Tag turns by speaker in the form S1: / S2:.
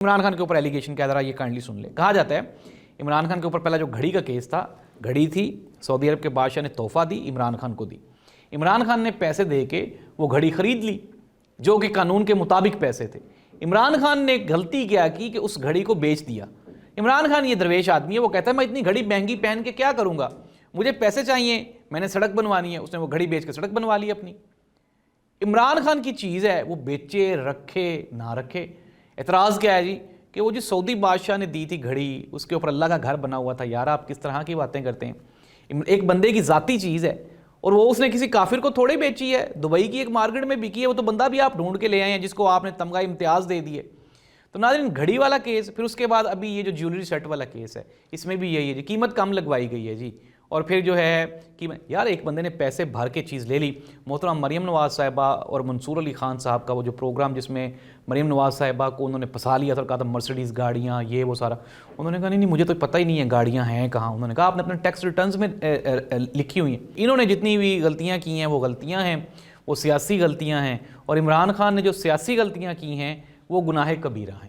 S1: इमरान खान के ऊपर एलिगेशन क्या जरा ये काइंडली सुन ले। कहा जाता है इमरान खान के ऊपर पहला जो घड़ी का केस था, घड़ी थी सऊदी अरब के बादशाह ने तोहफा दी, इमरान खान को दी। इमरान खान ने पैसे दे के वो घड़ी खरीद ली जो कि कानून के मुताबिक पैसे थे। इमरान खान ने गलती क्या की कि उस घड़ी को बेच दिया। इमरान खान ये दरवेश आदमी है, वो कहता है मैं इतनी घड़ी महंगी पहन के क्या करूँगा, मुझे पैसे चाहिए, मैंने सड़क बनवानी है। उसने वो घड़ी बेच के सड़क बनवा ली अपनी। इमरान खान की चीज़ है, वो बेचे रखे ना रखे। एतराज़ क्या है जी कि वो जो सऊदी बादशाह ने दी थी घड़ी, उसके ऊपर अल्लाह का घर बना हुआ था। यार आप किस तरह की बातें करते हैं। एक बंदे की ज़ाती चीज़ है और वो उसने किसी काफिर को थोड़े बेची है। दुबई की एक मार्केट में बिकी है, वो तो बंदा भी आप ढूंढ के ले आए हैं जिसको आपने तमगा इम्तियाज़ दे दिए। तो नाज़रीन, घड़ी वाला केस, फिर उसके बाद अभी ये जो ज्वेलरी सेट वाला केस है, इसमें भी यही है जी, कीमत कम लगवाई गई है जी। और फिर जो है कि यार एक बंदे ने पैसे भर के चीज़ ले ली। मोहतरम मरीम नवाज़ साहिबा और मंसूर अली ख़ान साहब का वो जो प्रोग्राम जिसमें मरीम नवाज़ साहिबा को उन्होंने फंसा लिया था और कहा था मर्सिडीज़ गाड़ियाँ ये वो सारा, उन्होंने कहा नहीं मुझे तो पता ही नहीं है गाड़ियाँ हैं कहाँ। उन्होंने कहा आपने अपने टैक्स रिटर्न्स में लिखी हुई हैं। इन्होंने जितनी भी गलतियाँ की हैं वो गलतियाँ हैं, वो सियासी गलतियाँ हैं, और इमरान खान ने जो सियासी गलतियाँ की हैं वो गुनाह कबीरा हैं।